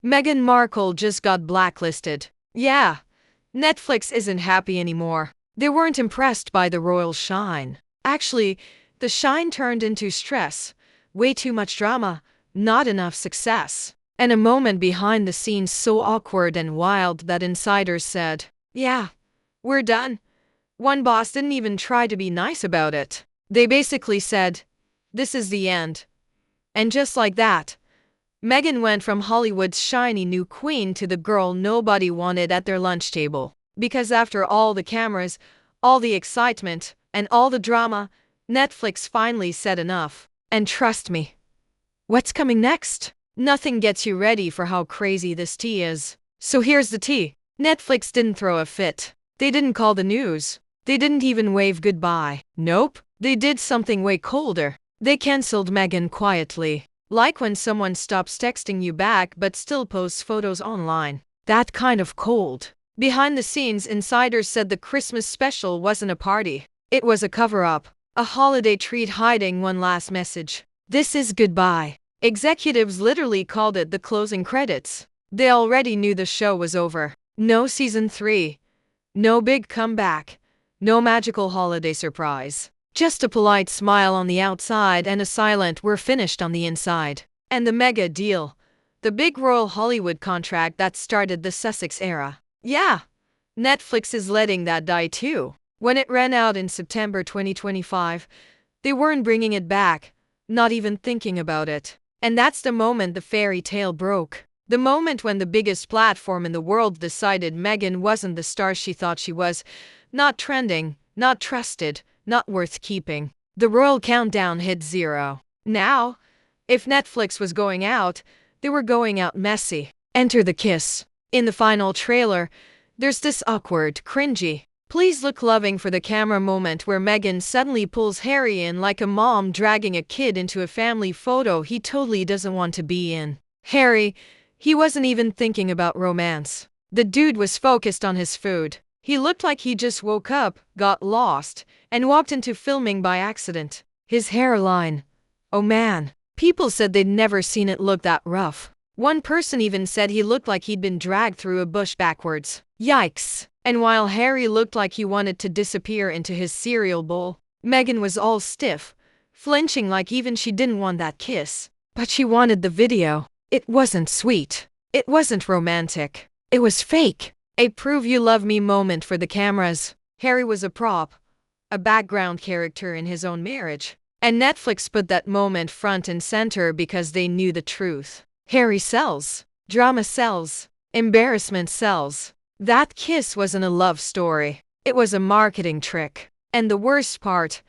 Meghan Markle just got blacklisted. Yeah, Netflix isn't happy anymore. They weren't impressed by the royal shine. Actually, the shine turned into stress. Way too much drama, not enough success. And a moment behind the scenes so awkward and wild that insiders said, "Yeah, we're done." One boss didn't even try to be nice about it. They basically said, "This is the end." And just like that, Meghan went from Hollywood's shiny new queen to the girl nobody wanted at their lunch table. Because after all the cameras, all the excitement, and all the drama, Netflix finally said enough. And trust me, what's coming next? Nothing gets you ready for how crazy this tea is. So here's the tea. Netflix didn't throw a fit. They didn't call the news. They didn't even wave goodbye. Nope. They did something way colder. They cancelled Meghan quietly. Like when someone stops texting you back but still posts photos online. That kind of cold. Behind the scenes, insiders said the Christmas special wasn't a party. It was a cover-up. A holiday treat hiding one last message. This is goodbye. Executives literally called it the closing credits. They already knew the show was over. No season 3. No big comeback. No magical holiday surprise. Just a polite smile on the outside and a silent "we're finished" on the inside. And the mega deal. The big royal Hollywood contract that started the Sussex era. Yeah, Netflix is letting that die too. When it ran out in September 2025, they weren't bringing it back, not even thinking about it. And that's the moment the fairy tale broke. The moment when the biggest platform in the world decided Meghan wasn't the star she thought she was, not trending, not trusted, not worth keeping. The royal countdown hit 0. Now, if Netflix was going out, they were going out messy. Enter the kiss. In the final trailer, there's this awkward, cringy, please look loving for the camera moment where Meghan suddenly pulls Harry in like a mom dragging a kid into a family photo he totally doesn't want to be in. Harry, he wasn't even thinking about romance. The dude was focused on his food. He looked like he just woke up, got lost, and walked into filming by accident. His hairline. Oh man. People said they'd never seen it look that rough. One person even said he looked like he'd been dragged through a bush backwards. Yikes. And while Harry looked like he wanted to disappear into his cereal bowl, Meghan was all stiff, flinching like even she didn't want that kiss. But she wanted the video. It wasn't sweet. It wasn't romantic. It was fake. A prove you love me moment for the cameras. Harry was a prop, a background character in his own marriage. And Netflix put that moment front and center because they knew the truth. Harry sells. Drama sells. Embarrassment sells. That kiss wasn't a love story. It was a marketing trick. And the worst part,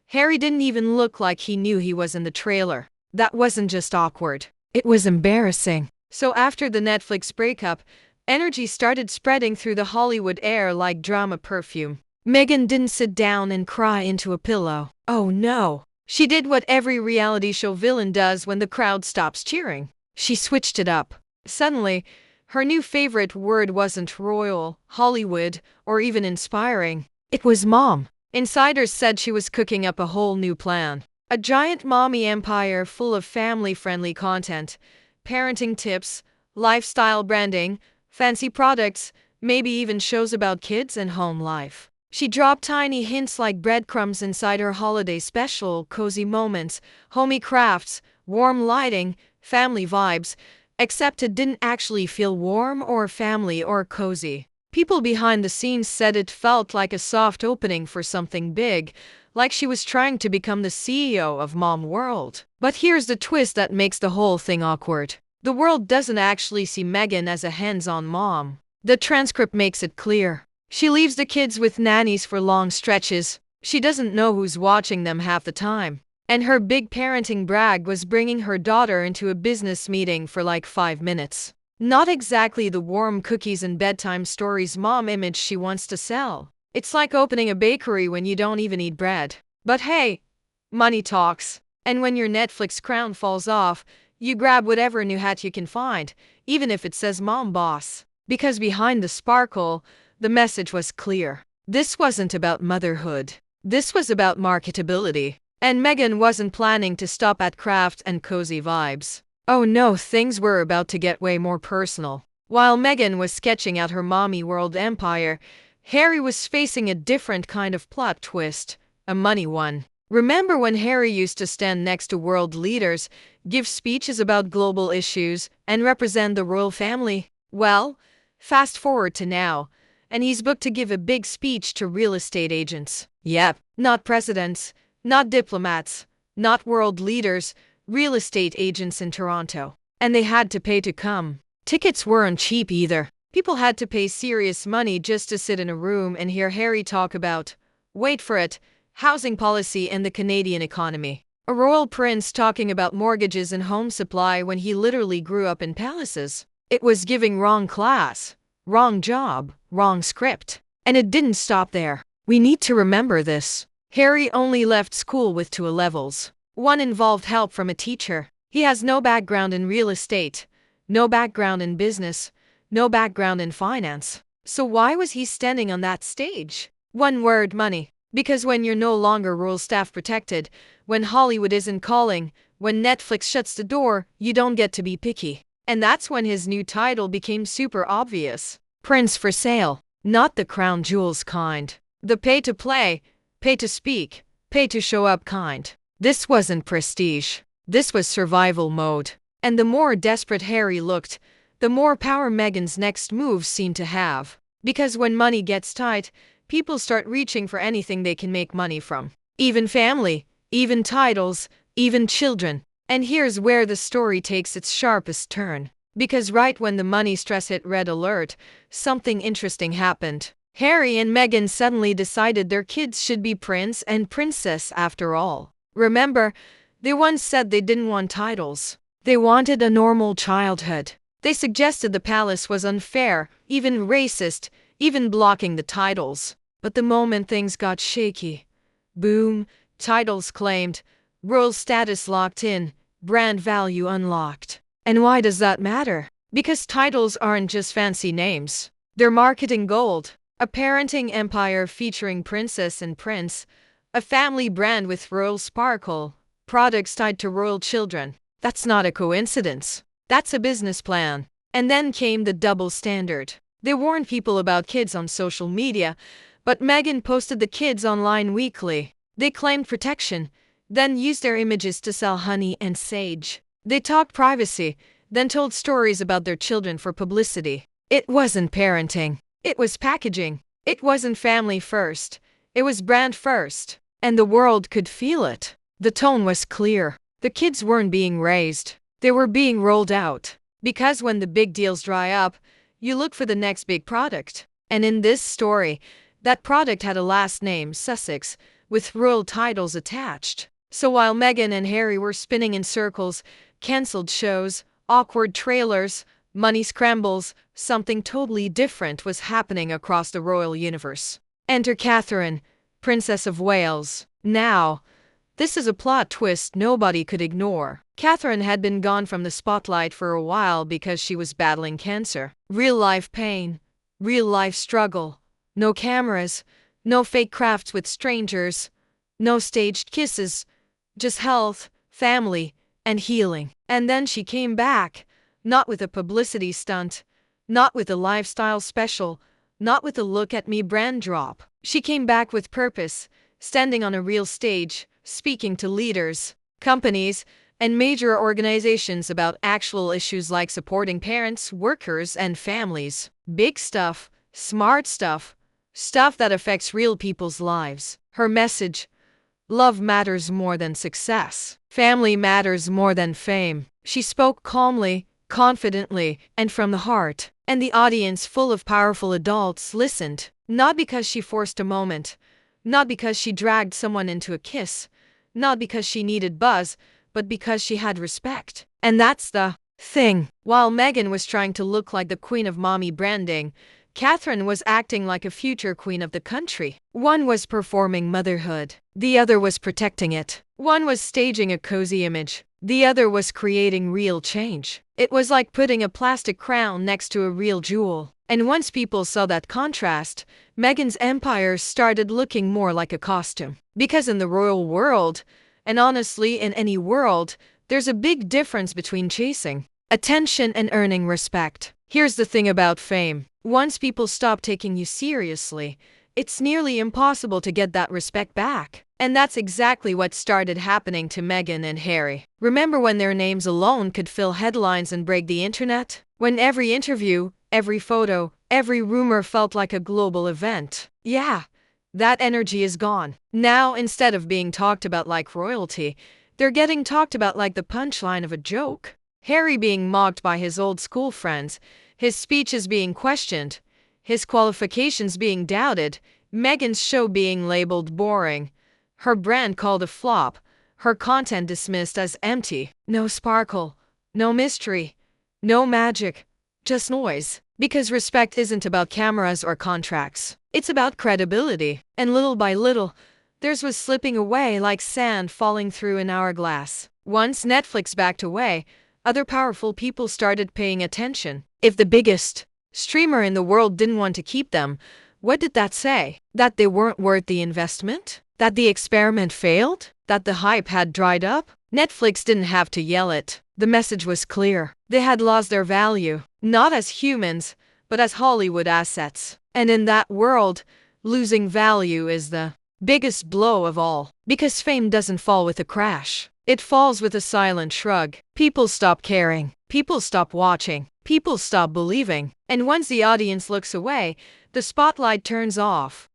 Harry didn't even look like he knew he was in the trailer. That wasn't just awkward. It was embarrassing. So after the Netflix breakup, energy started spreading through the Hollywood air like drama perfume. Meghan didn't sit down and cry into a pillow. Oh no. She did what every reality show villain does when the crowd stops cheering. She switched it up. Suddenly, her new favorite word wasn't royal, Hollywood, or even inspiring. It was mom. Insiders said she was cooking up a whole new plan. A giant mommy empire full of family-friendly content, parenting tips, lifestyle branding, fancy products, maybe even shows about kids and home life. She dropped tiny hints like breadcrumbs inside her holiday special, cozy moments, homey crafts, warm lighting, family vibes, except it didn't actually feel warm or family or cozy. People behind the scenes said it felt like a soft opening for something big, like she was trying to become the CEO of Mom World. But here's the twist that makes the whole thing awkward. The world doesn't actually see Meghan as a hands-on mom. The transcript makes it clear. She leaves the kids with nannies for long stretches. She doesn't know who's watching them half the time. And her big parenting brag was bringing her daughter into a business meeting for like 5 minutes. Not exactly the warm cookies and bedtime stories mom image she wants to sell. It's like opening a bakery when you don't even eat bread. But hey, money talks. And when your Netflix crown falls off, you grab whatever new hat you can find, even if it says Mom Boss. Because behind the sparkle, the message was clear. This wasn't about motherhood. This was about marketability. And Meghan wasn't planning to stop at craft and cozy vibes. Oh no, things were about to get way more personal. While Meghan was sketching out her mommy world empire, Harry was facing a different kind of plot twist, a money one. Remember when Harry used to stand next to world leaders, give speeches about global issues, and represent the royal family? Well, fast forward to now, and he's booked to give a big speech to real estate agents. Yep, not presidents, not diplomats, not world leaders, real estate agents in Toronto. And they had to pay to come. Tickets weren't cheap either. People had to pay serious money just to sit in a room and hear Harry talk about, wait for it, housing policy and the Canadian economy. A royal prince talking about mortgages and home supply when he literally grew up in palaces. It was giving wrong class, wrong job, wrong script. And it didn't stop there. We need to remember this. Harry only left school with 2 levels. One involved help from a teacher. He has no background in real estate, no background in business, no background in finance. So why was he standing on that stage? One word: money. Because when you're no longer royal staff protected, when Hollywood isn't calling, when Netflix shuts the door, you don't get to be picky. And that's when his new title became super obvious. Prince for sale. Not the crown jewels kind. The pay to play, pay to speak, pay to show up kind. This wasn't prestige. This was survival mode. And the more desperate Harry looked, the more power Meghan's next move seemed to have. Because when money gets tight, people start reaching for anything they can make money from. Even family, even titles, even children. And here's where the story takes its sharpest turn. Because right when the money stress hit red alert, something interesting happened. Harry and Meghan suddenly decided their kids should be prince and princess after all. Remember, they once said they didn't want titles. They wanted a normal childhood. They suggested the palace was unfair, even racist, even blocking the titles. But the moment things got shaky, boom, titles claimed, royal status locked in, brand value unlocked. And why does that matter? Because titles aren't just fancy names. They're marketing gold. A parenting empire featuring princess and prince, a family brand with royal sparkle, products tied to royal children. That's not a coincidence. That's a business plan. And then came the double standard. They warned people about kids on social media, but Meghan posted the kids online weekly. They claimed protection, then used their images to sell honey and sage. They talked privacy, then told stories about their children for publicity. It wasn't parenting. It was packaging. It wasn't family first. It was brand first. And the world could feel it. The tone was clear. The kids weren't being raised. They were being rolled out. Because when the big deals dry up, you look for the next big product. And in this story, that product had a last name, Sussex, with royal titles attached. So while Meghan and Harry were spinning in circles, cancelled shows, awkward trailers, money scrambles, something totally different was happening across the royal universe. Enter Catherine, Princess of Wales. Now, this is a plot twist nobody could ignore. Catherine had been gone from the spotlight for a while because she was battling cancer. Real-life pain, real-life struggle. No cameras, no fake crafts with strangers, no staged kisses, just health, family, and healing. And then she came back, not with a publicity stunt, not with a lifestyle special, not with a look at me brand drop. She came back with purpose, standing on a real stage, speaking to leaders, companies, and major organizations about actual issues like supporting parents, workers, and families. Big stuff, smart stuff, stuff that affects real people's lives. Her message: love matters more than success. Family matters more than fame. She spoke calmly, confidently, and from the heart. And the audience, full of powerful adults, listened. Not because she forced a moment, not because she dragged someone into a kiss, not because she needed buzz, but because she had respect. And that's the thing. While Meghan was trying to look like the queen of mommy branding, Catherine was acting like a future queen of the country. One was performing motherhood. The other was protecting it. One was staging a cozy image. The other was creating real change. It was like putting a plastic crown next to a real jewel. And once people saw that contrast, Meghan's empire started looking more like a costume. Because in the royal world, and honestly in any world, There's a big difference between chasing attention and earning respect. Here's the thing about fame. Once people stop taking you seriously, it's nearly impossible to get that respect back. And that's exactly what started happening to Meghan and Harry. Remember when their names alone could fill headlines and break the internet? When every interview, every photo, every rumor felt like a global event? Yeah, that energy is gone. Now, instead of being talked about like royalty, they're getting talked about like the punchline of a joke. Harry being mocked by his old school friends, his speeches being questioned, his qualifications being doubted, Meghan's show being labeled boring, her brand called a flop, her content dismissed as empty. No sparkle, no mystery, no magic, just noise. Because respect isn't about cameras or contracts. It's about credibility. And little by little, theirs was slipping away like sand falling through an hourglass. Once Netflix backed away, other powerful people started paying attention. If the biggest streamer in the world didn't want to keep them, what did that say? That they weren't worth the investment? That the experiment failed? That the hype had dried up? Netflix didn't have to yell it. The message was clear. They had lost their value, not as humans, but as Hollywood assets. And in that world, losing value is the biggest blow of all. Because fame doesn't fall with a crash. It falls with a silent shrug. People stop caring. People stop watching. People stop believing. And once the audience looks away, the spotlight turns off.